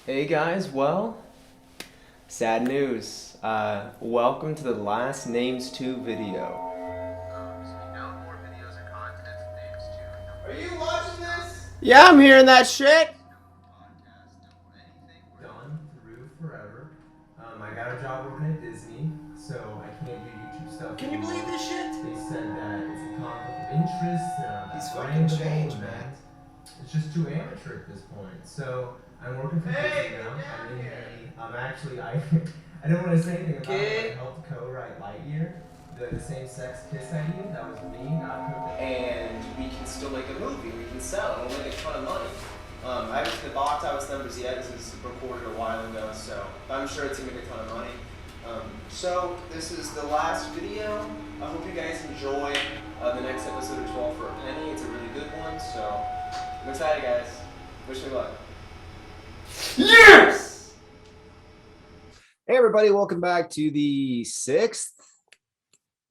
Hey guys, well, sad news. Welcome to the Last Names 2 video. Are you watching this? Yeah, I'm hearing that shit. Done through forever. I got a job working at Disney, so I can't do YouTube stuff Can you anymore. believe this shit? They said that it's a conflict of interest, He's that fucking brand changed, development. man. It's just too amateur at this point. So I'm working for Disney now. I didn't want to say anything about it, but I helped co-write Lightyear, the same-sex kiss idea. That was me, not Cook. And we can still make a movie. We can sell, and we'll make a ton of money. I haven't hit the box office numbers yet. This was recorded a while ago, so I'm sure it's gonna make a ton of money. So this is the last video. I hope you guys enjoy the next episode of 12 for a Penny. It's a really good one, so I'm excited, guys. Wish me luck. Yes! Hey, everybody, welcome back to the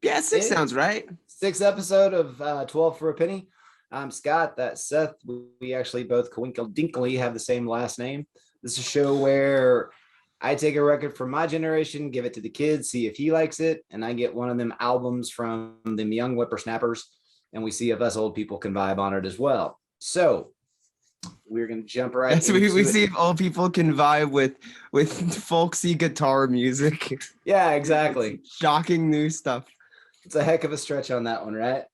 Yeah, six sounds right. sixth episode of 12 for a Penny. I'm Scott, that's Seth. We actually both coincidentally have the same last name. This is a show where I take a record from my generation, give it to the kids, see if he likes it, and I get one of them albums from them young whippersnappers, and we see if us old people can vibe on it as well. So we're gonna jump right That's into we it. see if old people can vibe with folksy guitar music. Yeah, exactly. Shocking new stuff. It's a heck of a stretch on that one, right?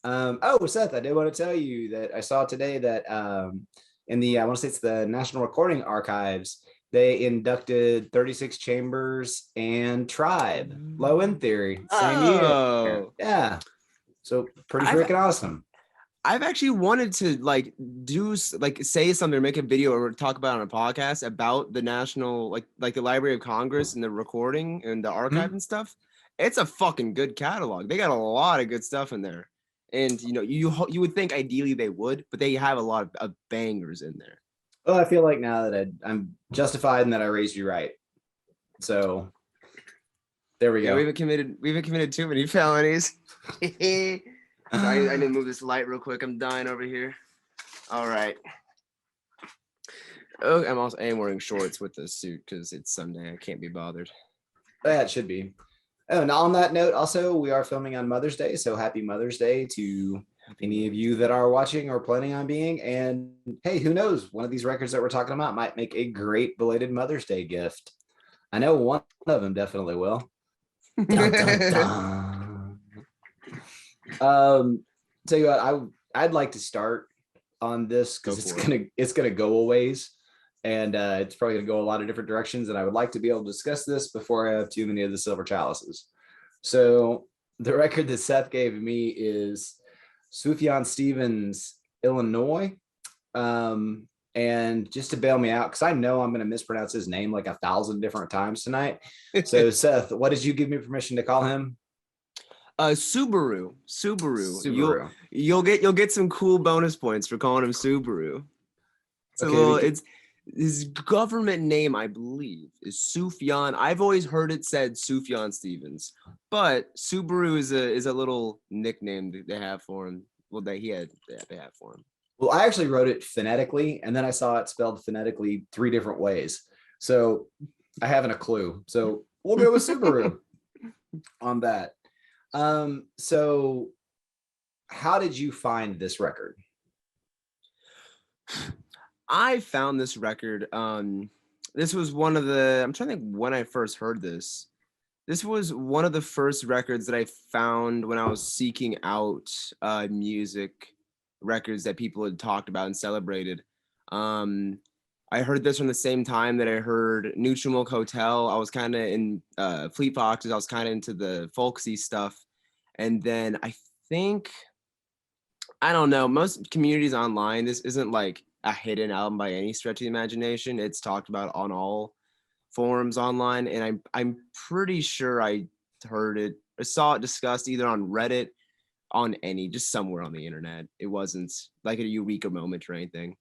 Oh, Seth, I did want to tell you that I saw today that in the, I want to say it's the National Recording Archives, they inducted 36 Chambers and Tribe, Low End Theory, same year. Oh, Yeah. So pretty I've- freaking awesome. I've actually wanted to say something or make a video or talk about on a podcast about the national like the Library of Congress and the recording and the archive and stuff. It's a fucking good catalog. They got a lot of good stuff in there. And you would think ideally they would, but they have a lot of bangers in there. Well, I feel like now that I'm justified and that I raised you right. So there we Yeah, go. we haven't committed too many felonies. Sorry, I need to move this light real quick. I'm dying over here. All right. Oh, I am wearing shorts with the suit because it's Sunday. I can't be bothered. That should be. Oh, and on that note, also, we are filming on Mother's Day. So happy Mother's Day to any of you that are watching or planning on being. And hey, who knows? One of these records that we're talking about might make a great belated Mother's Day gift. I know one of them definitely will. Dun, dun, dun. Tell you what, I'd like to start on this because it's gonna go a ways. And it's probably going to go a lot of different directions. And I would like to be able to discuss this before I have too many of the silver chalices. So the record that Seth gave me is Sufjan Stevens, Illinois. And just to bail me out, because I know I'm going to mispronounce his name like 1,000 different times tonight. So Seth, what did you give me permission to call him? Subaru. You'll get some cool bonus points for calling him Subaru. It's his government name, I believe, is Sufjan. I've always heard it said Sufjan Stevens, but Subaru is a little nickname that they have for him. Well, they have for him. Well, I actually wrote it phonetically, and then I saw it spelled phonetically 3 different ways. So I haven't a clue. So we'll go with Subaru on that. So how did you find this record? I found this record. This was one of the. I'm trying to think when I first heard this. This was one of the first records that I found when I was seeking out music records that people had talked about and celebrated. I heard this from the same time that I heard Neutral Milk Hotel. I was kind of in Fleet Foxes. I was kind of into the folksy stuff, and then I think I don't know. Most communities online, this isn't like a hidden album by any stretch of the imagination. It's talked about on all forums online, and I'm pretty sure I heard it or saw it discussed either on Reddit, on just somewhere on the internet. It wasn't like a eureka moment or anything.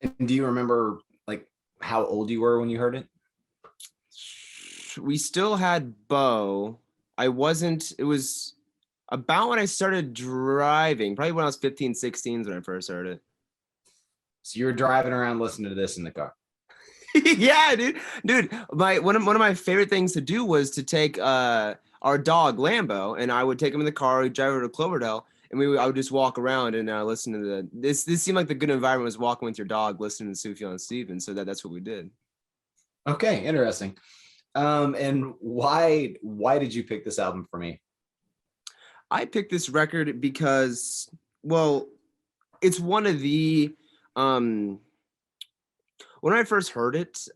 And do you remember like how old you were when you heard it? We still had Bo. It was about when I started driving, probably when I was 15, 16 when I first heard it. So you were driving around listening to this in the car. Yeah, dude. One of my favorite things to do was to take our dog Lambo, and I would take him in the car, we'd drive over to Cloverdale, and I would just walk around and listen to this. This seemed like the good environment was walking with your dog, listening to Sufjan and Steven. So that's what we did. Okay, interesting. And why did you pick this album for me? I picked this record because, well, it's one of the when I first heard it,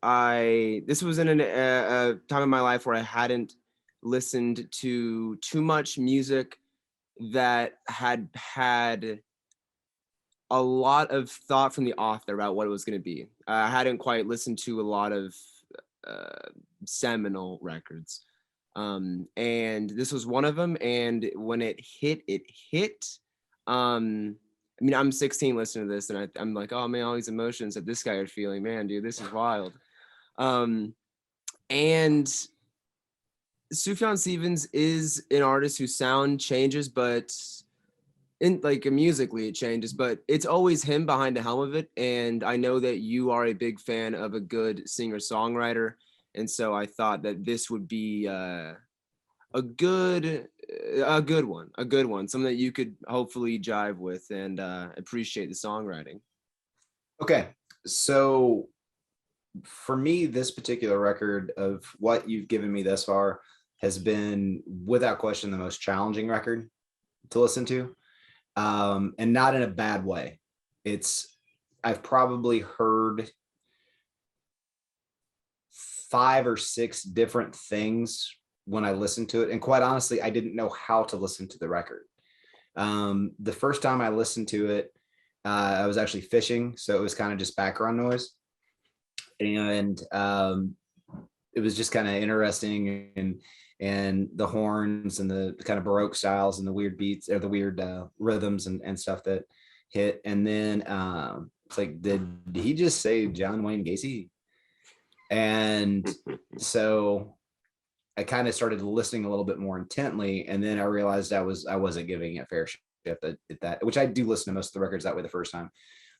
this was in a time in my life where I hadn't listened to too much music that had a lot of thought from the author about what it was going to be. I hadn't quite listened to a lot of seminal records. And this was one of them. And when it hit. I mean, I'm 16 listening to this, and I'm like, oh man, all these emotions that this guy is feeling, man, dude, this is wild. And Sufjan Stevens is an artist whose sound changes, but musically it changes, but it's always him behind the helm of it. And I know that you are a big fan of a good singer-songwriter, and so I thought that this would be a good one, something that you could hopefully jive with and appreciate the songwriting. Okay, so for me, this particular record of what you've given me thus far has been without question the most challenging record to listen to, and not in a bad way. I've probably heard 5 or 6 different things when I listened to it. And quite honestly, I didn't know how to listen to the record. The first time I listened to it, I was actually fishing. So it was kind of just background noise. And it was just kind of interesting, and the horns and the kind of Baroque styles and the weird beats or the weird rhythms and stuff that hit. And then it's like, did he just say John Wayne Gacy? And so I kind of started listening a little bit more intently, and then I realized I wasn't giving it fair shift at that, which I do listen to most of the records that way the first time,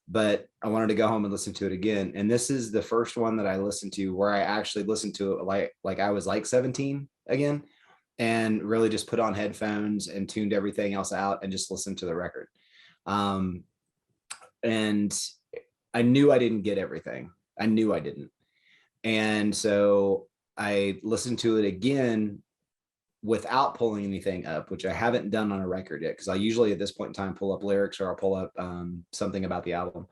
but I wanted to go home and listen to it again. And this is the first one that I listened to where I actually listened to it like I was like 17 again, and really just put on headphones and tuned everything else out and just listened to the record. And I knew I didn't get everything. I knew I didn't. And so I listened to it again without pulling anything up, which I haven't done on a record yet, because I usually at this point in time pull up lyrics or I'll pull up something about the album.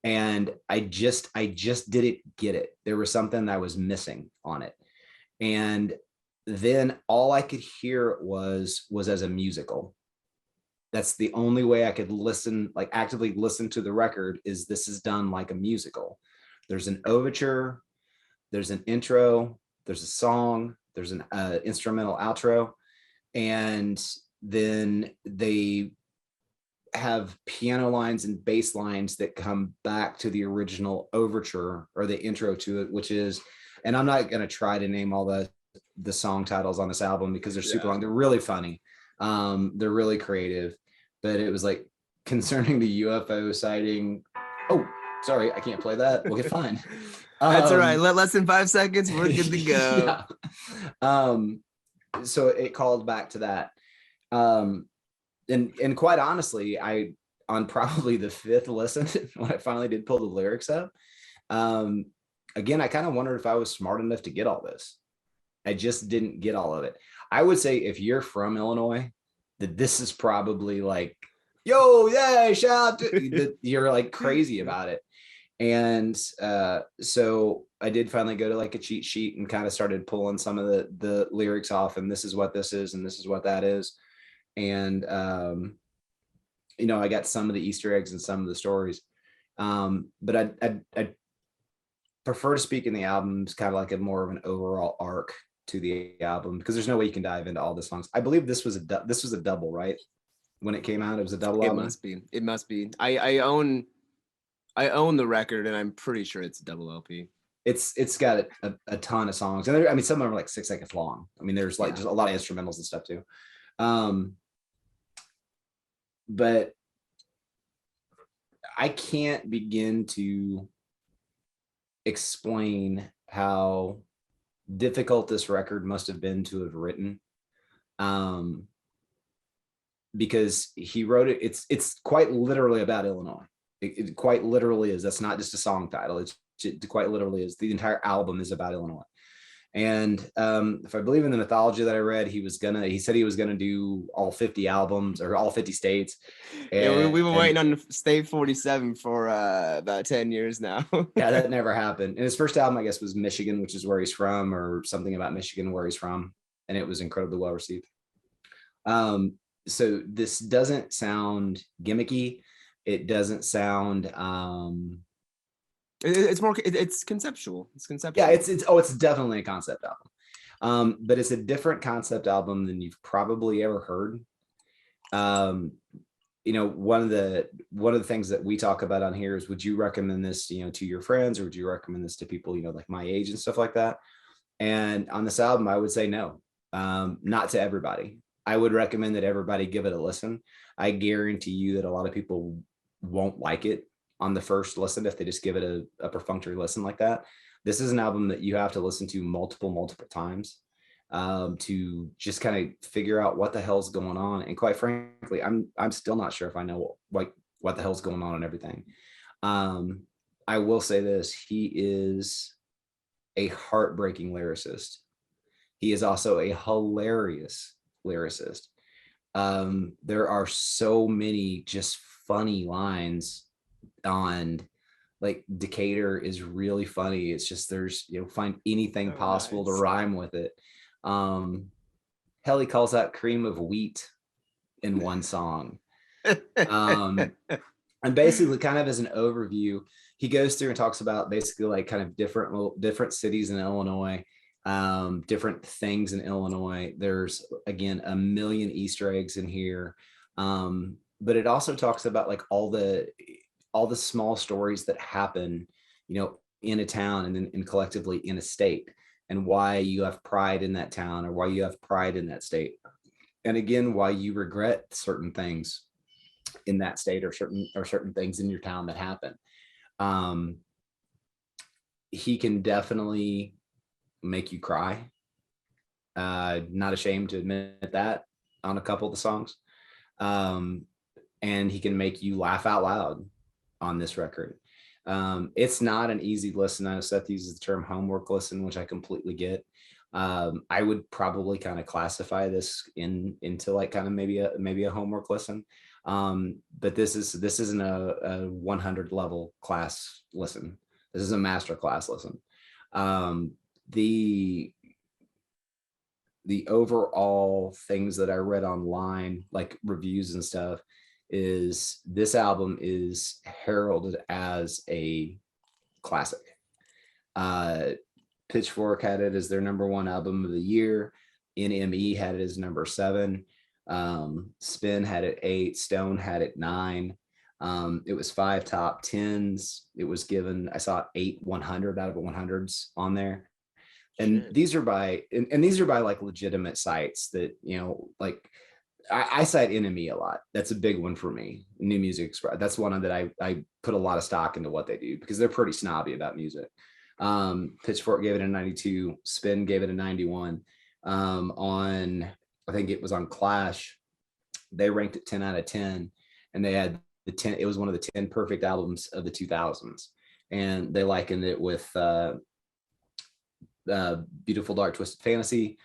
And I just didn't get it. There was something that I was missing on it. And then all I could hear was as a musical. That's the only way I could listen, like actively listen to the record, is this is done like a musical. There's an overture, there's an intro, there's a song, there's an instrumental outro, and then they have piano lines and bass lines that come back to the original overture or the intro to it, which is, and I'm not going to try to name all the song titles on this album because they're super long. They're really funny. They're really creative, but it was like concerning the UFO sighting. Oh, sorry, I can't play that. We'll get fined. That's all right. Less than 5 seconds. We're good to go. Yeah. So it called back to that. And quite honestly, on probably the 5th listen, when I finally did pull the lyrics up, again, I kind of wondered if I was smart enough to get all this. I just didn't get all of it. I would say if you're from Illinois, that this is probably like, yo, yeah, shout out to, you're like crazy about it. And so I did finally go to like a cheat sheet and kind of started pulling some of the lyrics off, and this is what this is, and this is what that is. And, I got some of the Easter eggs and some of the stories. But I prefer to speak in the albums kind of like a more of an overall arc to the album, because there's no way you can dive into all the songs. I believe this was a double, right? When it came out, it was a double album. It must be. I own the record, and I'm pretty sure it's a double LP. It's got a ton of songs, and some of them are like 6 seconds long. I mean, there's like just a lot of instrumentals and stuff too. But I can't begin to explain how difficult this record must have been to have written. Because he wrote it, it's quite literally about Illinois. It quite literally is. That's not just a song title. It quite literally is. The entire album is about Illinois. And if I believe in the mythology that I read, he said he was gonna do all 50 albums or all 50 states. Yeah, we were waiting on State 47 for about 10 years now. Yeah, that never happened. And his first album, I guess, was Michigan, which is where he's from, or something about Michigan, where he's from, and it was incredibly well received. So this doesn't sound gimmicky. It doesn't sound it's conceptual. It's conceptual. Yeah, it's definitely a concept album. But it's a different concept album than you've probably ever heard. One of the things that we talk about on here is, would you recommend this, to your friends, or would you recommend this to people, like my age and stuff like that? And on this album, I would say no, not to everybody. I would recommend that everybody give it a listen. I guarantee you that a lot of people won't like it on the first listen if they just give it a perfunctory listen like that. This is an album that you have to listen to multiple times to just kind of figure out what the hell's going on. And quite frankly, I'm still not sure if I know what the hell's going on and everything. I will say this: he is a heartbreaking lyricist. He is also a hilarious lyricist. There are so many just funny lines on, like, Decatur is really funny. It's just, there's, find anything possible to rhyme with it. Hell, he calls out cream of wheat in one song. And basically, kind of as an overview, he goes through and talks about basically like kind of different cities in Illinois, different things in Illinois. There's, again, a million Easter eggs in here. But it also talks about like all the small stories that happen, in a town and collectively in a state, and why you have pride in that town, or why you have pride in that state. And again, why you regret certain things in that state, or certain things in your town that happen. He can definitely make you cry. Not ashamed to admit that on a couple of the songs. And he can make you laugh out loud on this record. It's not an easy listen. I know Seth uses the term homework listen, which I completely get. I would probably kind of classify this into like kind of maybe a homework listen. But this isn't a 100 level class listen. This is a master class listen. The overall things that I read online, like reviews and stuff, is this album is heralded as a classic. Pitchfork had it as their #1 album of the year. NME had it as number 7. Spin had it 8. Stone had it 9. It was 5 top 10s. It was given, I saw 8 100 out of 100s on there. And these are by like legitimate sites that, like I cite NME a lot. That's a big one for me. New Music Express. That's one that I put a lot of stock into what they do, because they're pretty snobby about music. Pitchfork gave it a 92. Spin gave it a 91. On, I think it was on Clash, they ranked it 10 out of 10, and they had it was one of the 10 perfect albums of the 2000s, and they likened it with Beautiful Dark Twisted Fantasy,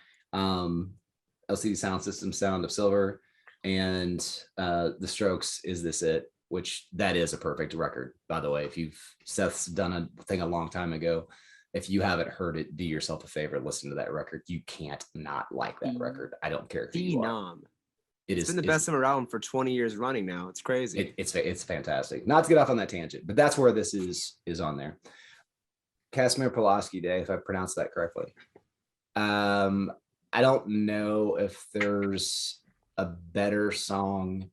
LCD Sound System, Sound of Silver, and The Strokes' Is This It, which that is a perfect record, by the way. Seth's done a thing a long time ago. If you haven't heard it, do yourself a favor, listen to that record. You can't not like that record. I don't care who you are. It's been the best-selling album for 20 years running now. It's crazy. It's fantastic. Not to get off on that tangent, but that's where this is on there. Cashmere Pulaski Day, if I pronounced that correctly. I don't know if there's a better song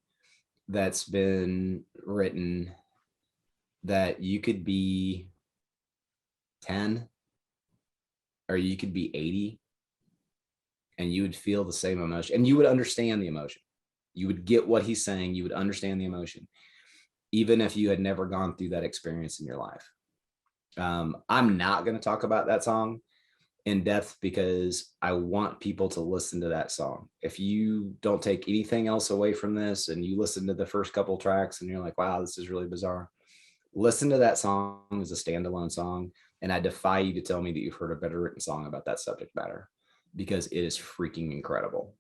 that's been written that you could be 10 or you could be 80 and you would feel the same emotion, and you would understand the emotion. You would get what he's saying. You would understand the emotion, even if you had never gone through that experience in your life. I'm not going to talk about that song in depth because I want people to listen to that song. If you don't take anything else away from this and you listen to the first couple tracks and you're like, wow, this is really bizarre, listen to that song as a standalone song. And I defy you to tell me that you've heard a better written song about that subject matter, because it is freaking incredible.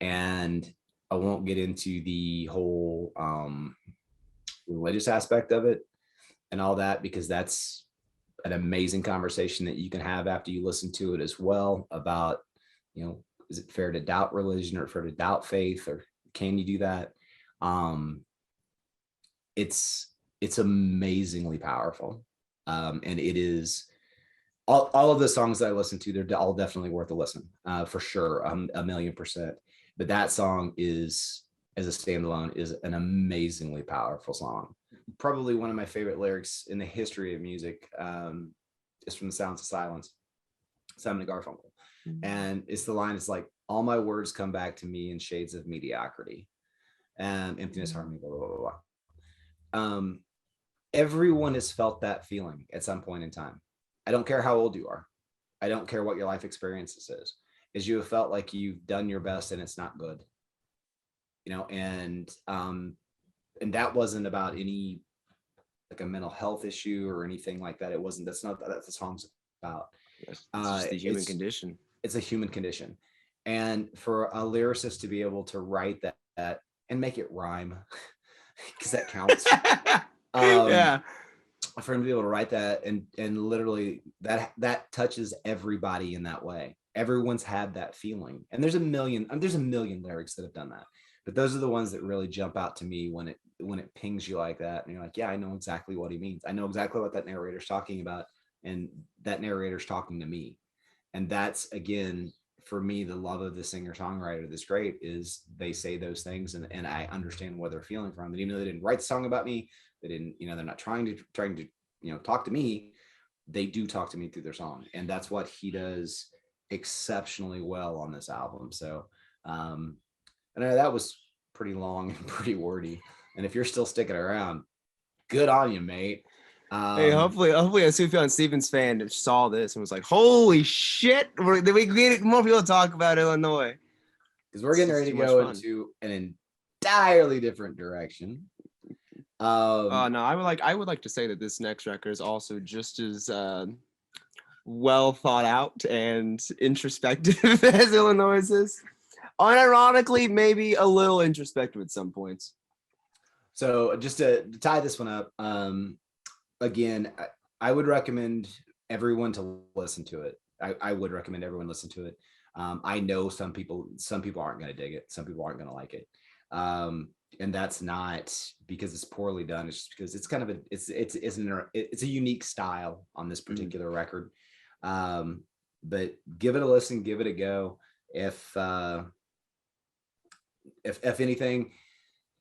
And I won't get into the whole religious aspect of it and all that, because that's an amazing conversation that you can have after you listen to it as well, about, is it fair to doubt religion or fair to doubt faith, or can you do that? It's amazingly powerful. And it is all of the songs that I listen to, they're all definitely worth a listen, for sure, 1,000,000%. But that song is, as a standalone, is an amazingly powerful song. Probably one of my favorite lyrics in the history of music, is from The Sounds of Silence, Simon and Garfunkel. Mm-hmm. And it's the line, it's like, all my words come back to me in shades of mediocrity and emptiness, harmony, blah, blah, blah, blah. Everyone has felt that feeling at some point in time. I don't care how old you are. I don't care what your life experiences is you have felt like you've done your best and it's not good, and that wasn't about any like a mental health issue or anything like that. It wasn't. That's not that the song's about. It's just the human condition. It's a human condition, and for a lyricist to be able to write that and make it rhyme, because that counts. Yeah, for him to be able to write that and literally that touches everybody in that way. Everyone's had that feeling, and there's a million lyrics that have done that, but those are the ones that really jump out to me when it pings you like that, and you're like, yeah, I know exactly what he means. I know exactly what that narrator's talking about, and that narrator's talking to me. And that's, again, for me, the love of the singer-songwriter that's great is they say those things, and I understand where they're feeling from. And even though they didn't write the song about me, they didn't, they're not trying to talk to me, they do talk to me through their song. And that's what he does exceptionally well on this album. So I know that was pretty long and pretty wordy, and if you're still sticking around, good on you, mate. Hey, hopefully a Sufjan Stevens fan saw this and was like, holy shit, we get more people to talk about Illinois, because we're getting ready to go into an entirely different direction. No, I would like to say that this next record is also just as well thought out and introspective as Illinois is. Unironically, maybe a little introspective at some points. So just to tie this one up, again, I would recommend everyone to listen to it. I would recommend everyone listen to it. I know some people aren't going to dig it. Some people aren't going to like it. And that's not because it's poorly done. It's just because it's kind of it's a unique style on this particular record. But give it a listen, give it a go. If anything,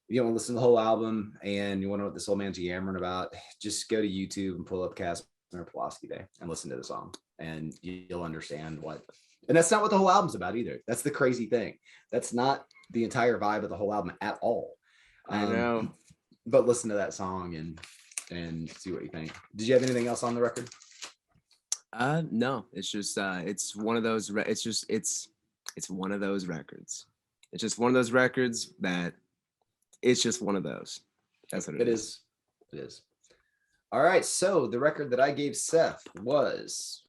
you don't want to listen to the whole album and you want to know what this old man's yammering about, just go to YouTube and pull up Cashmere Pulaski Day and listen to the song, and you'll understand what. And that's not what the whole album's about either. That's the crazy thing. That's not the entire vibe of the whole album at all. I know. But listen to that song and see what you think. Did you have anything else on the record? No. It's just it's one of those. It's one of those records. It's just one of those records that it's just one of those. That's what it is. It is. All right. So the record that I gave Seth was.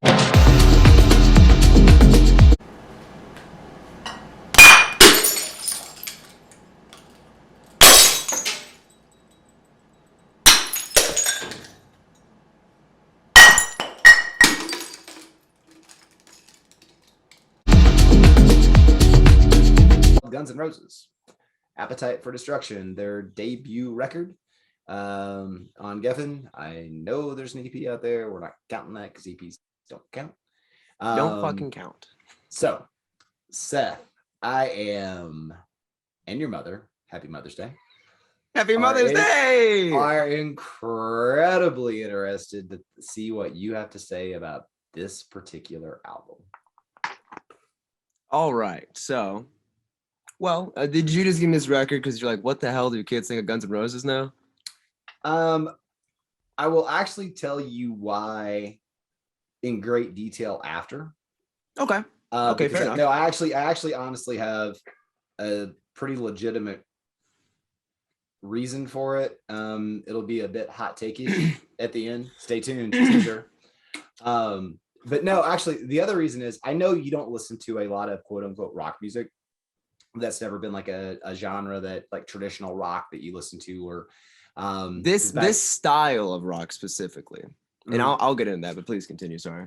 Guns N' Roses, Appetite for Destruction, their debut record on Geffen. I know there's an EP out there. We're not counting that because EPs don't count. Don't fucking count. So, Seth, I am, and your mother, happy Mother's Day. Happy Mother's Day! Are incredibly interested to see what you have to say about this particular album. All right, so. Well, did you just give me this record because you're like, what the hell do kids think of Guns N' Roses now? I I will actually tell you why in great detail after. Okay. Okay, fair enough. No, I actually honestly have a pretty legitimate reason for it. It'll be a bit hot takey at the end. Stay tuned, teaser. But no, actually, the other reason is I know you don't listen to a lot of quote unquote rock music. That's never been like a genre that like traditional rock that you listen to, or this style of rock specifically. And I'll get into that, but please continue. Sorry.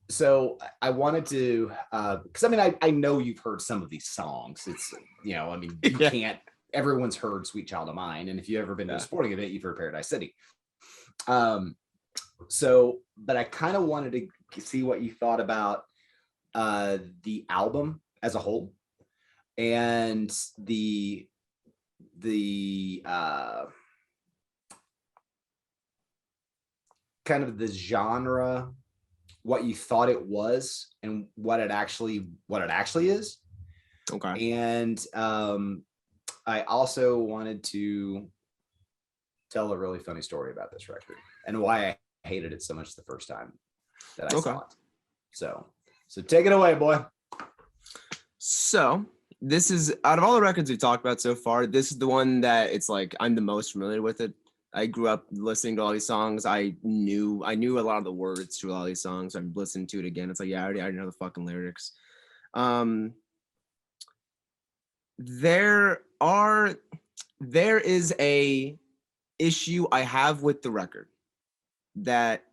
So I wanted to, because I mean, I know you've heard some of these songs. It's, you know, I mean, you can't, everyone's heard Sweet Child of Mine. And if you've ever been to a sporting event, you've heard Paradise City. So, but I kind of wanted to see what you thought about the album as a whole and the kind of the genre, what you thought it was and what it actually is. Okay. And I also wanted to tell a really funny story about this record and why I hated it so much the first time that I saw it. So take it away, boy. So this is, out of all the records we've talked about so far, this is the one that it's like I'm the most familiar with it. I grew up listening to all these songs. I knew a lot of the words to a lot of these songs. I'm listening to it again. It's like, yeah, I already know the fucking lyrics. There is a issue I have with the record that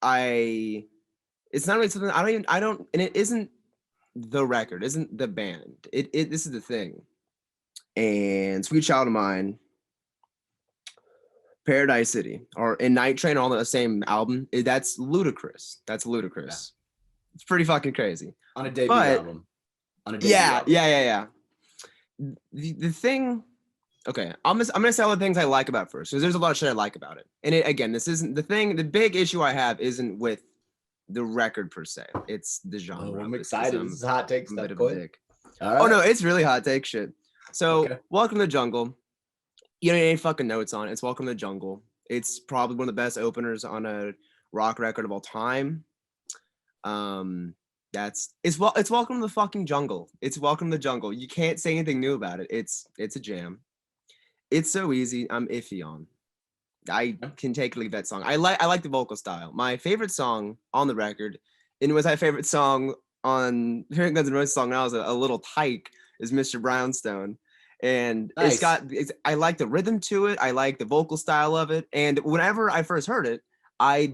it's not really something and it isn't the record, isn't the band. This is the thing. And Sweet Child of Mine, Paradise City, or in Night Train, all on the same album. That's ludicrous. That's ludicrous. Yeah. It's pretty fucking crazy. On a debut album. Yeah. The thing. Okay, I'm gonna say all the things I like about it first, because there's a lot of shit I like about it. And again, this isn't the thing. The big issue I have isn't with the record per se. It's the genre. Oh, I'm excited. This is hot take stuff. Go ahead. All right. Oh no, it's really hot take shit. So, Welcome to the Jungle. You don't need any fucking notes on it. It's Welcome to the Jungle. It's probably one of the best openers on a rock record of all time. It's Welcome to the fucking Jungle. It's Welcome to the Jungle. You can't say anything new about it. It's a jam. It's so easy. I'm iffy on. I can take or leave that song. I like the vocal style. My favorite song on the record, and it was my favorite song on Guns N' Roses song when I was a little tyke, is Mr. Brownstone. And nice. I like the rhythm to it. I like the vocal style of it. And whenever I first heard it, I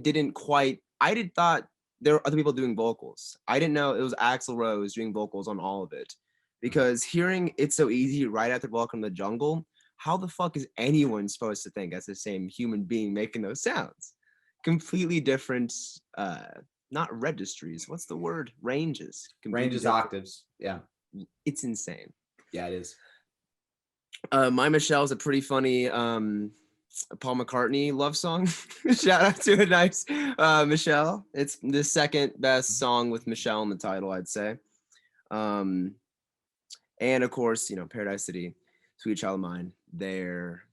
thought there were other people doing vocals. I didn't know it was Axl Rose doing vocals on all of it, because hearing It's So Easy right after Welcome to the Jungle, how the fuck is anyone supposed to think that's the same human being making those sounds? Completely different, not registries. What's the word? Ranges. Ranges, octaves. Yeah. It's insane. Yeah, it is. My Michelle's a pretty funny Paul McCartney love song. Shout out to a nice Michelle. It's the second best song with Michelle in the title, I'd say. And of course, Paradise City, Sweet Child of Mine, they're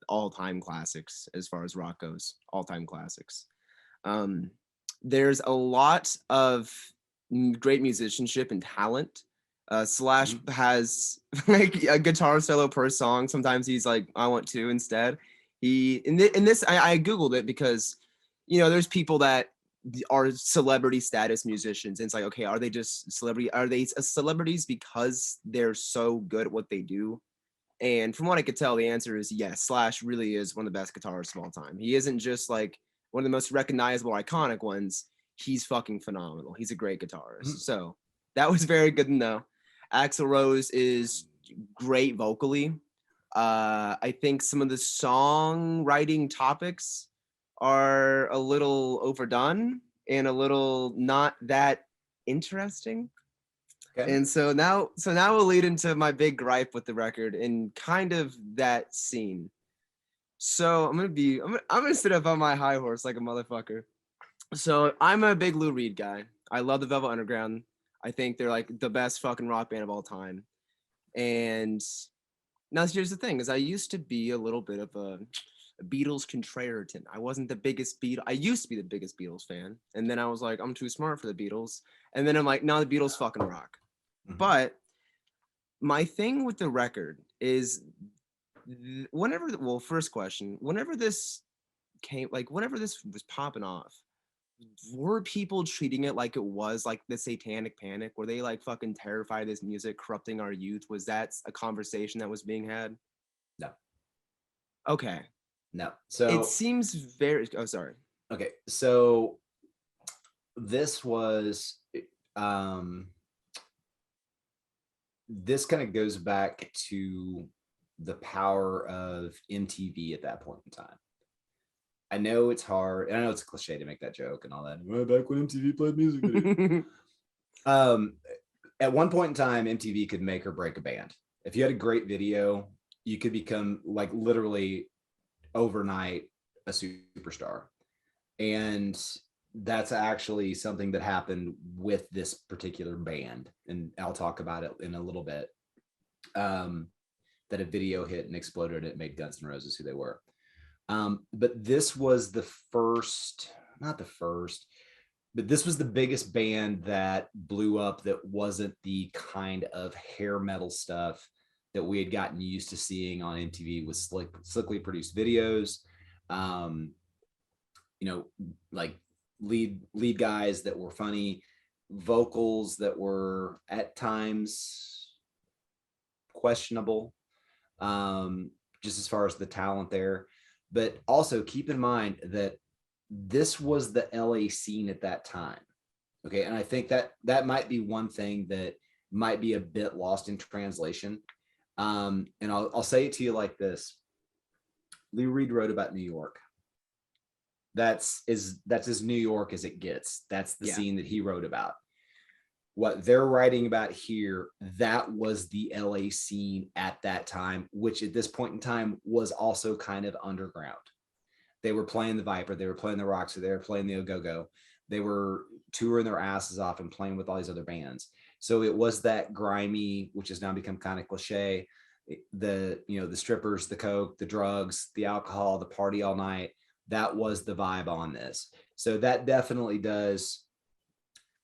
all-time classics as far as rock goes. All-time classics. There's a lot of great musicianship and talent. Slash has like a guitar solo per song. Sometimes he's like, I want to instead. I Googled it because, there's people that are celebrity status musicians. And it's like, okay, are they just celebrity? Are they celebrities because they're so good at what they do? And from what I could tell, the answer is yes. Slash really is one of the best guitarists of all time. He isn't just like one of the most recognizable, iconic ones. He's fucking phenomenal. He's a great guitarist. So that was very good to know. Axl Rose is great vocally. I think some of the songwriting topics are a little overdone and a little not that interesting. Okay. And so now we'll lead into my big gripe with the record and kind of that scene. So I'm gonna sit up on my high horse like a motherfucker. So I'm a big Lou Reed guy. I love the Velvet Underground. I think they're like the best fucking rock band of all time. And now here's the thing, is I used to be a little bit of a Beatles contrarian. I wasn't the biggest Beatles. I used to be the biggest Beatles fan, and then I was like, I'm too smart for the Beatles, and then I'm like, no, the Beatles fucking rock. Mhm. But my thing with the record is, first question, whenever this was popping off, were people treating it like it was like the Satanic Panic? Were they like fucking terrified of this music corrupting our youth? Was that a conversation that was being had? No. Okay. No. So it seems very. Oh, sorry. Okay. So this was, this kind of goes back to the power of MTV at that point in time. I know it's hard, and I know it's a cliche to make that joke and all that. Well, back when MTV played music videos. At one point in time, MTV could make or break a band. If you had a great video, you could become like literally overnight a superstar. And that's actually something that happened with this particular band. And I'll talk about it in a little bit. That a video hit and exploded, and it made Guns N' Roses who they were. But this was the first, not the first, but this was the biggest band that blew up that wasn't the kind of hair metal stuff that we had gotten used to seeing on MTV with slickly produced videos. Like lead guys that were funny, vocals that were at times questionable, just as far as the talent there. But also keep in mind that this was the LA scene at that time. Okay. And I think that might be one thing that might be a bit lost in translation. And I'll say it to you like this. Lou Reed wrote about New York. That's as New York as it gets. That's the scene that he wrote about. What they're writing about here, that was the LA scene at that time, which at this point in time was also kind of underground. They were playing the Viper, they were playing the Roxy, they were playing the Ogogo, they were touring their asses off and playing with all these other bands. So it was that grimy, which has now become kind of cliche, the strippers, the coke, the drugs, the alcohol, the party all night. That was the vibe on this. So that definitely does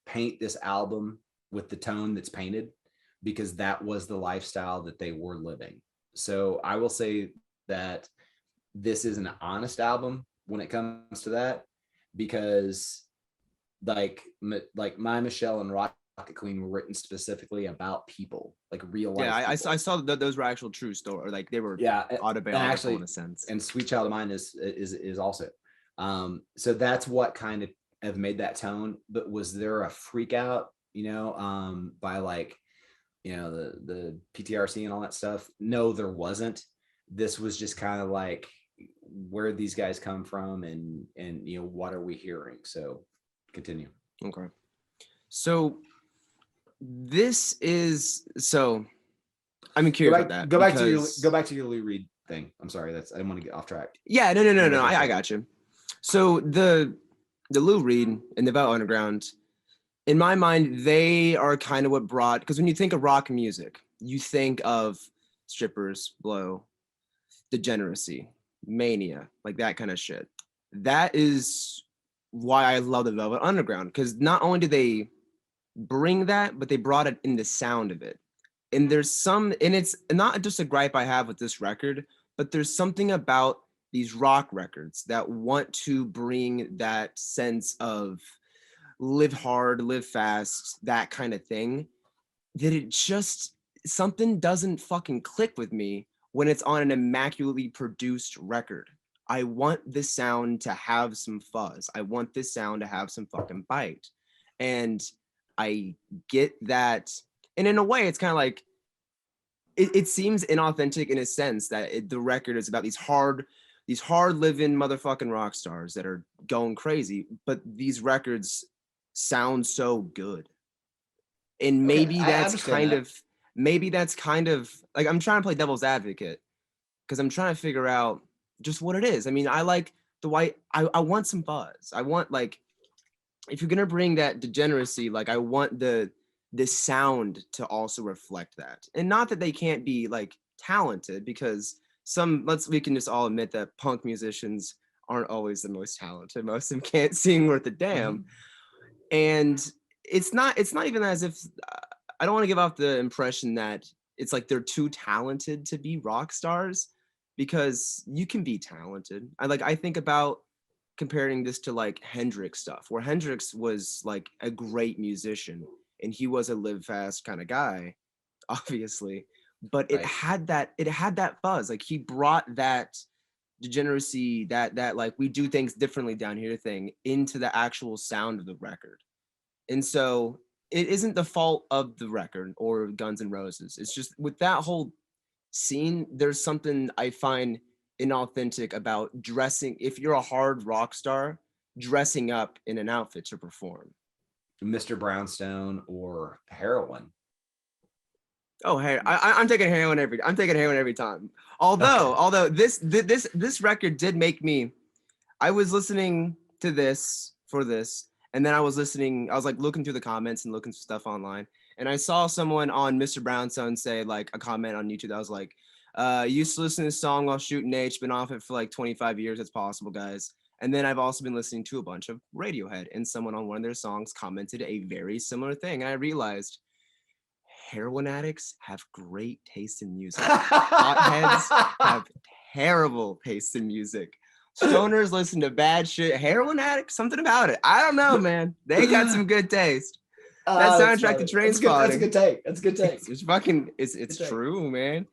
paint this album with the tone that's painted, because that was the lifestyle that they were living. So I will say that this is an honest album when it comes to that, because like My Michelle and Rocket Queen were written specifically about people, like real life. Yeah, I saw that those were actual true stories. Like they were autobiographical in a sense. And Sweet Child of Mine is also. So that's what kind of have made that tone. But was there a freak out, by like, the PTRC and all that stuff? No, there wasn't. This was just kind of like, where these guys come from and what are we hearing? So continue. Okay. So this is, I'm curious about that. Go back to your Lou Reed thing. I'm sorry, I didn't want to get off track. Yeah, no. I got you. So the Lou Reed and the Velvet Underground, in my mind, they are kind of what brought, because when you think of rock music, you think of strippers, blow, degeneracy, mania, like that kind of shit. That is why I love the Velvet Underground, because not only did they bring that, but they brought it in the sound of it. And it's not just a gripe I have with this record, but there's something about these rock records that want to bring that sense of live hard, live fast, that kind of thing, that it just, something doesn't fucking click with me when it's on an immaculately produced record. I want this sound to have some fuzz. I want this sound to have some fucking bite. And I get that. And in a way, it's kind of like, it seems inauthentic in a sense that the record is about these hard living motherfucking rock stars that are going crazy, but these records sound so good. And maybe that's kind of like, I'm trying to play devil's advocate, because I'm trying to figure out just what it is. I mean, I like the white, I want some fuzz. I want, like, if you're gonna bring that degeneracy, like, I want the sound to also reflect that. And not that they can't be like talented, because we can just all admit that punk musicians aren't always the most talented. Most of them can't sing worth a damn. And it's not even as if I don't want to give off the impression that it's like they're too talented to be rock stars, because you can be talented. I think about comparing this to like Hendrix stuff, where Hendrix was like a great musician and he was a live fast kind of guy, obviously, but it had that fuzz. Like he brought that degeneracy, that like we do things differently down here thing into the actual sound of the record. And so it isn't the fault of the record or Guns N' Roses. It's just with that whole scene, there's something I find inauthentic about dressing. If you're a hard rock star, dressing up in an outfit to perform. Mr. Brownstone or heroin. Oh, hey, I'm taking heroin every time. Although this record did make me. I was listening to this for this, and then I was like looking through the comments and looking stuff online, and I saw someone on Mr. Brownstone say like a comment on YouTube that was like, used to listen to this song while shooting H, been off it for like 25 years. It's possible, guys. And then I've also been listening to a bunch of Radiohead, and someone on one of their songs commented a very similar thing. And I realized heroin addicts have great taste in music. Hotheads have terrible taste in music. Stoners listen to bad shit. Heroin addicts, something about it. I don't know, man. They got some good taste. That soundtrack to Trainspotting. That's a good take. It's true, man.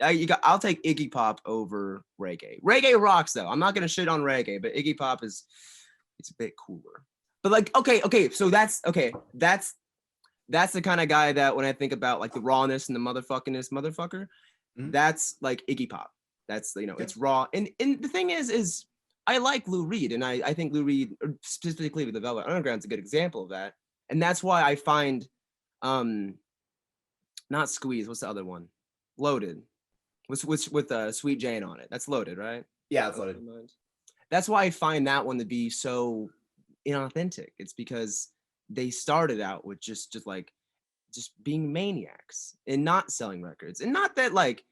I'll take Iggy Pop over reggae. Reggae rocks though. I'm not gonna shit on reggae, but Iggy Pop it's a bit cooler. But like, okay, so that's the kind of guy that when I think about like the rawness and the motherfucker, that's like Iggy Pop. That's, it's raw. And the thing is I like Lou Reed, and I think Lou Reed, specifically with the Velvet Underground's a good example of that. And that's why I find not Squeeze, what's the other one? Loaded. With Sweet Jane on it. That's Loaded, right? Yeah, it's Loaded. That's why I find that one to be so inauthentic. It's because they started out with just being maniacs and not selling records. And not that like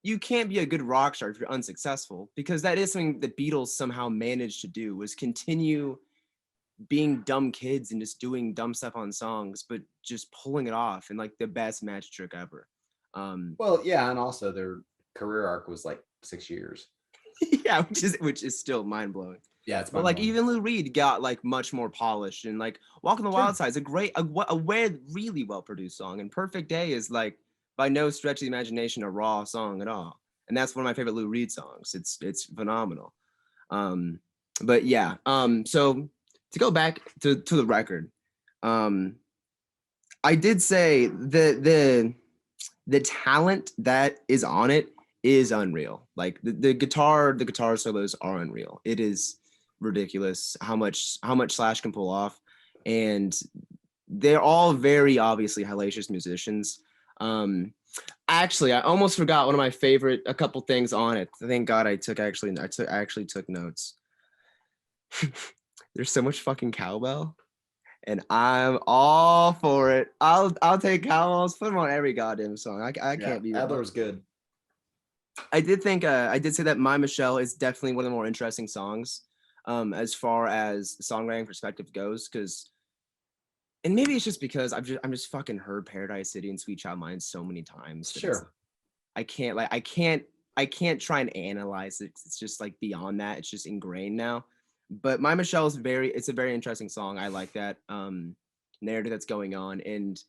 you can't be a good rock star if you're unsuccessful, because that is something the Beatles somehow managed to do, was continue being dumb kids and just doing dumb stuff on songs, but just pulling it off in like the best match trick ever. Well, yeah, and also their career arc was like 6 years. Yeah, which is still mind blowing. Yeah, it's but like even Lou Reed got like much more polished, and like Walk on the Wild Side is a really well produced song, and Perfect Day is like by no stretch of the imagination a raw song at all, and that's one of my favorite Lou Reed songs. It's phenomenal. But yeah, so to go back to the record, I did say the talent that is on it is unreal. Like the guitar solos are unreal. It is ridiculous how much Slash can pull off, and they're all very obviously hellacious musicians. Actually, I almost forgot one of my favorite, a couple things on it. Thank God I actually took notes. There's so much fucking cowbell, and I'm all for it. I'll take cowbells, put them on every goddamn song. I can't be wrong. Adler's good. I did say that My Michelle is definitely one of the more interesting songs, as far as songwriting perspective goes, and maybe it's just because I'm just fucking heard Paradise City and Sweet Child Mine so many times. Sure. I can't try and analyze it. It's just like beyond that. It's just ingrained now. But My Michelle is it's a very interesting song. I like that narrative that's going on, and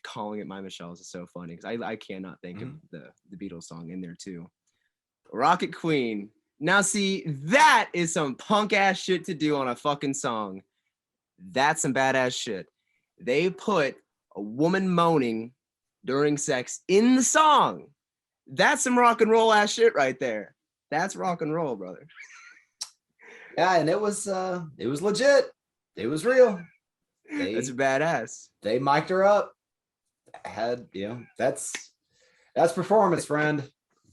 calling it My Michelle is so funny because I cannot think of the Beatles song in there too. Rocket Queen. Now see, that is some punk ass shit to do on a fucking song. That's some badass shit. They put a woman moaning during sex in the song. That's some rock and roll ass shit right there. That's rock and roll, brother. Yeah, and it was legit. It was real. That's badass. They mic'd her up. That's performance, friend.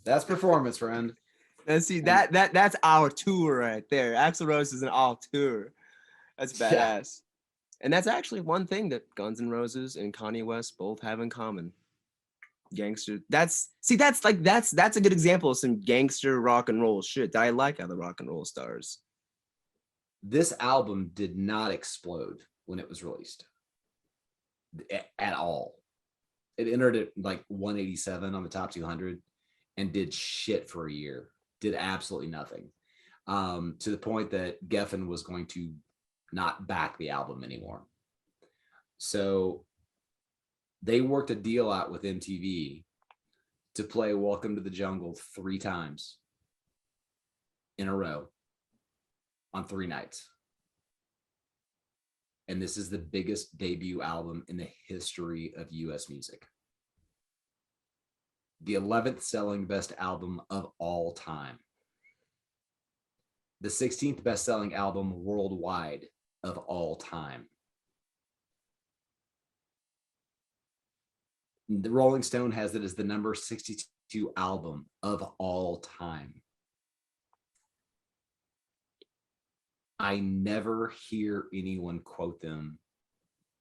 That's performance, friend. And see that's our tour right there. Axl Rose is an all tour. That's badass. Yeah. And that's actually one thing that Guns N' Roses and Kanye West both have in common. gangster. That's a good example of some gangster rock and roll shit that I like out of the rock and roll stars. This album did not explode when it was released at all. It entered at like 187 on the top 200 and did shit for a year. Did absolutely nothing. To the point that Geffen was going to not back the album anymore. So they worked a deal out with MTV to play Welcome to the Jungle 3 times in a row on 3 nights. And this is the biggest debut album in the history of US music. The 11th selling best album of all time. The 16th best selling album worldwide of all time. The Rolling Stone has it as the number 62 album of all time. I never hear anyone quote them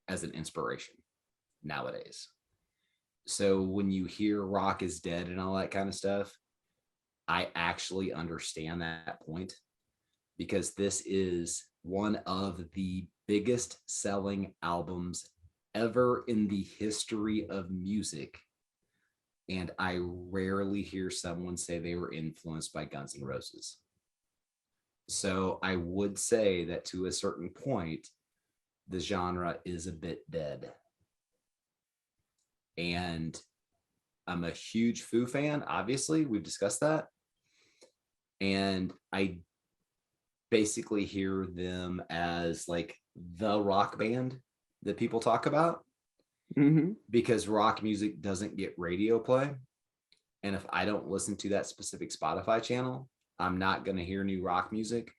as an inspiration nowadays. So when you hear rock is dead and all that kind of stuff, I actually understand that point, because this is one of the biggest selling albums ever in the history of music. And I rarely hear someone say they were influenced by Guns N' Roses. So I would say that to a certain point, the genre is a bit dead. And I'm a huge Foo fan, obviously, we've discussed that. And I basically hear them as like the rock band that people talk about, because rock music doesn't get radio play. And if I don't listen to that specific Spotify channel, I'm not going to hear new rock music,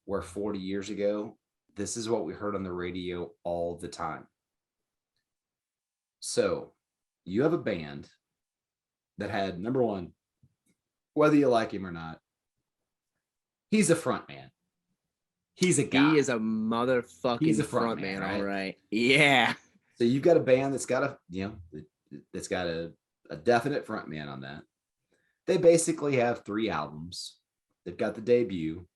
where 40 years ago, this is what we heard on the radio all the time. So you have a band that had, number one, whether you like him or not, he's a front man. He's a guy. He is a motherfucking front man, right? All right. Yeah. So you've got a band that's got a definite front man on that. They basically have 3 albums. They've got the debut.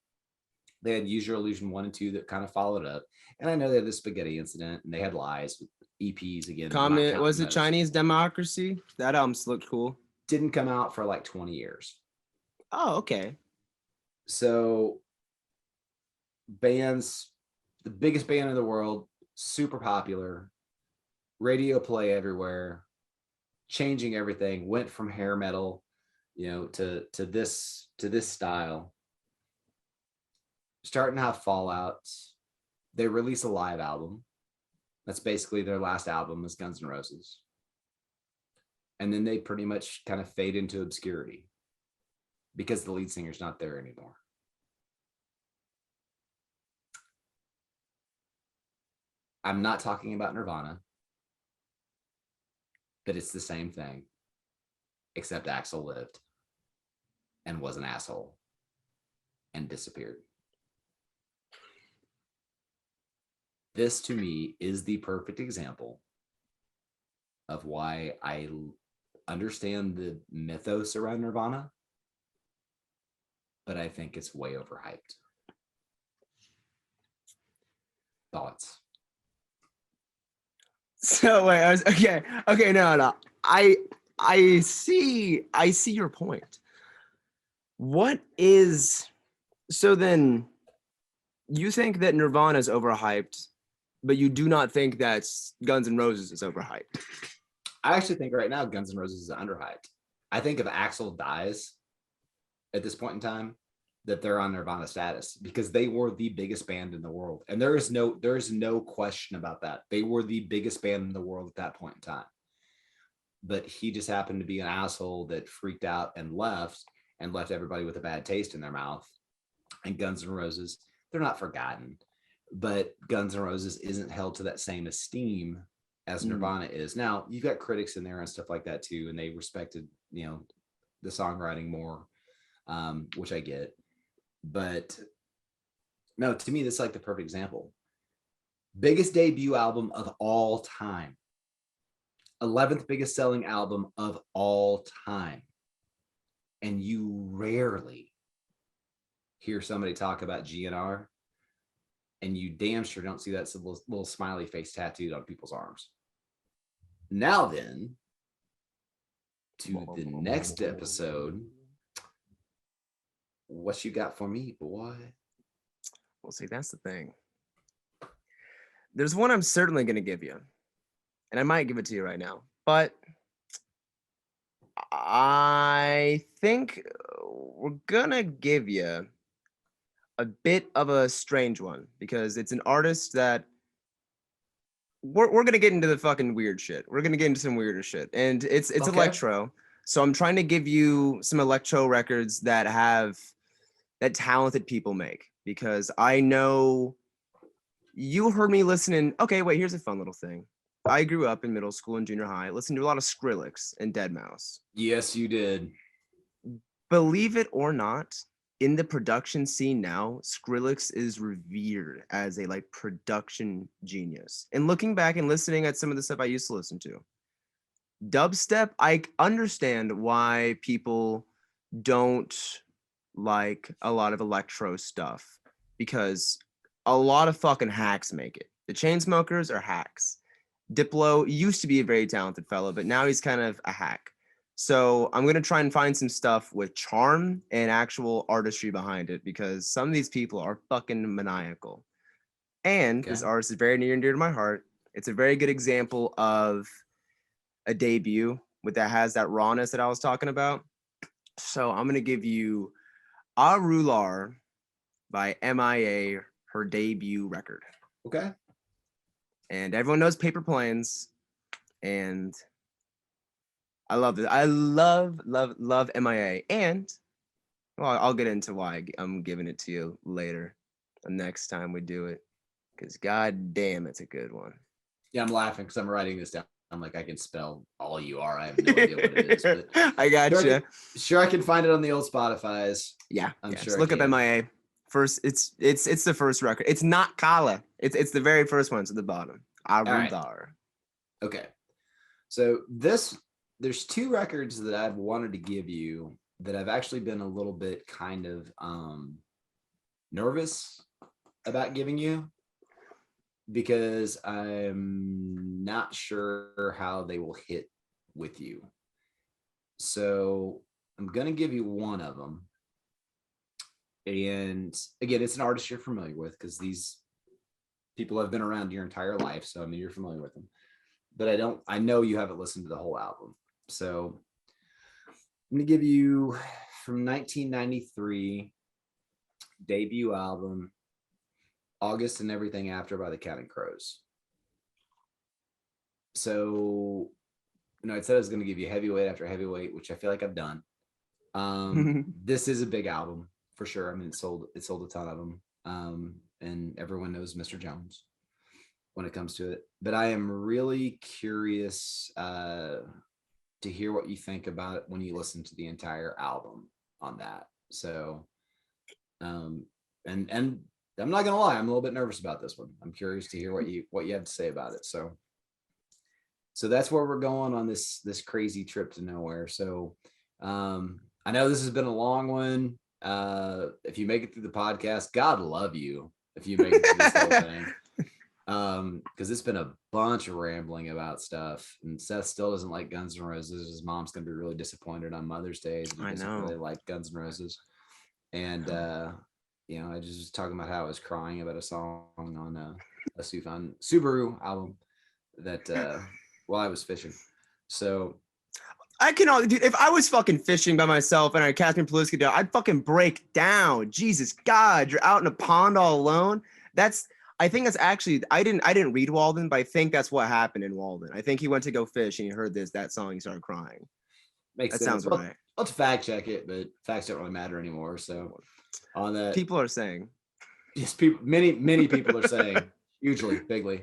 They had Use Your Illusion 1 and 2 that kind of followed up. And I know they had the Spaghetti Incident, and they had Lies with EPs again. Comment, was it Chinese Democracy? That album's looked cool. Didn't come out for like 20 years. Oh, okay. So bands, the biggest band in the world, super popular, radio play everywhere, changing everything, went from hair metal, to this style, starting to have fallouts. They release a live album. That's basically their last album, is Guns N' Roses. And then they pretty much kind of fade into obscurity because the lead singer's not there anymore. I'm not talking about Nirvana, but it's the same thing, except Axl lived and was an asshole and disappeared. This, to me, is the perfect example of why I understand the mythos around Nirvana, but I think it's way overhyped. Thoughts? So wait, no. I see your point. What is, so then you think that Nirvana is overhyped, but you do not think that Guns N' Roses is overhyped? I actually think right now Guns N' Roses is underhyped. I think if Axl dies at this point in time, that they're on Nirvana status, because they were the biggest band in the world. And there is no question about that. They were the biggest band in the world at that point in time. But he just happened to be an asshole that freaked out and left everybody with a bad taste in their mouth. And Guns N' Roses, they're not forgotten, but Guns N' Roses isn't held to that same esteem as Nirvana is. Now, you've got critics in there and stuff like that too, and they respected, the songwriting more, which I get. But no, to me, this is like the perfect example. Biggest debut album of all time. 11th biggest selling album of all time. And you rarely hear somebody talk about GNR, and you damn sure don't see that little smiley face tattooed on people's arms. Now then, to the next episode. What you got for me, boy? Well, see, that's the thing. There's one I'm certainly going to give you, and I might give it to you right now, but I think we're going to give you a bit of a strange one because it's an artist that we're going to get into the fucking weird shit. We're going to get into some weirder shit, and it's okay. Electro. So I'm trying to give you some electro records that talented people make, because I know you heard me listening. Okay, wait, here's a fun little thing. I grew up in middle school and junior high, listened to a lot of Skrillex and deadmau5. Yes, you did. Believe it or not, in the production scene now, Skrillex is revered as a production genius. And looking back and listening at some of the stuff I used to listen to, dubstep, I understand why people don't like a lot of electro stuff, because a lot of fucking hacks make it. The Chainsmokers are hacks. Diplo used to be a very talented fellow, but now he's kind of a hack. So I'm going to try and find some stuff with charm and actual artistry behind it, because some of these people are fucking maniacal. And this artist is very near and dear to my heart. It's a very good example of a debut that has that rawness that I was talking about. So I'm going to give you Arular by MIA, her debut record. Okay. And everyone knows Paper Planes. And I love it. I love MIA. And well, I'll get into why I'm giving it to you later, the next time we do it. Because god damn, it's a good one. Yeah, I'm laughing because I'm writing this down. I'm like, I can spell all you are. I have no idea what it is. But I got you. Sure, I can find it on the old Spotify's. Yeah, I'm sure. Just look up MIA. First, it's the first record. It's not Kala. It's the very first one. It's at the bottom. Arundar. Okay. So there's two records that I've wanted to give you that I've actually been a little bit kind of nervous about giving you, because I'm not sure how they will hit with you. So I'm going to give you one of them. And again, it's an artist you're familiar with, because these people have been around your entire life. So I mean, you're familiar with them, but I know you haven't listened to the whole album. So I'm going to give you from 1993 debut album, August and Everything After by the Counting Crows. So, I said I was going to give you heavyweight after heavyweight, which I feel like I've done. This is a big album for sure. I mean, it sold a ton of them. And everyone knows Mr. Jones when it comes to it. But I am really curious to hear what you think about it when you listen to the entire album on that. So, and I'm not gonna lie, I'm a little bit nervous about this one. I'm curious to hear what you have to say about it. So that's where we're going on this crazy trip to nowhere. So I know this has been a long one. If you make it through the podcast, God love you if you make it through this whole thing. Because it's been a bunch of rambling about stuff, and Seth still doesn't like Guns N' Roses. His mom's gonna be really disappointed on Mother's Day. He doesn't really like Guns N' Roses. And I just was talking about how I was crying about a song on a Sufjan Subaru album that while I was fishing. So dude, if I was fucking fishing by myself and I Cashmere Pulaski down, I'd fucking break down. Jesus God, you're out in a pond all alone. I think that's actually, I didn't read Walden, but I think that's what happened in Walden. I think he went to go fish and he heard that song, he started crying. Makes sense. Sounds right. Let's fact check it, but facts don't really matter anymore. So on that, people are saying, yes, many people are saying hugely, bigly.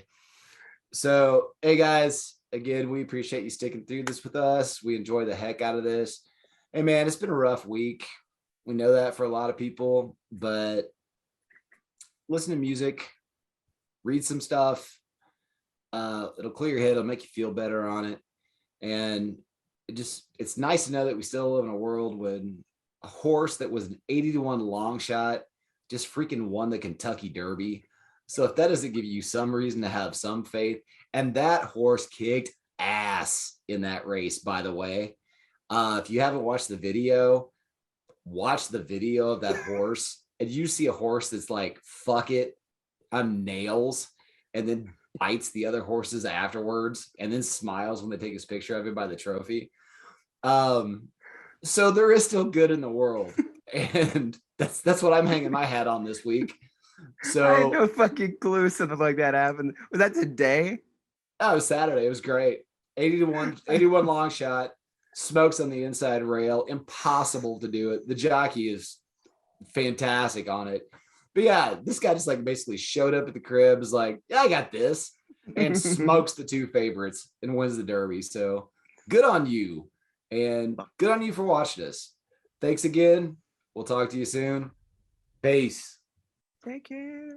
So, hey guys, again, we appreciate you sticking through this with us. We enjoy the heck out of this. Hey man, it's been a rough week. We know that for a lot of people, but listen to music, read some stuff. It'll clear your head. It'll make you feel better on it. And it's nice to know that we still live in a world when a horse that was an 80-1 long shot just freaking won the Kentucky Derby. So if that doesn't give you some reason to have some faith, and that horse kicked ass in that race, by the way. If you haven't watched the video, watch the video of that horse, and you see a horse that's like, fuck it, I'm nails, and then bites the other horses afterwards, and then smiles when they take his picture of him by the trophy. So there is still good in the world, and that's what I'm hanging my hat on this week. So I had no fucking clue something like that happened. Was that today? That was Saturday. It was great. 81 long shot, smokes on the inside rail. Impossible to do it. The jockey is fantastic on it. But yeah, this guy just like basically showed up at the crib, is like, yeah, I got this, and smokes the 2 favorites and wins the Derby. So good on you. And good on you for watching us. Thanks again. We'll talk to you soon. Peace. Take care.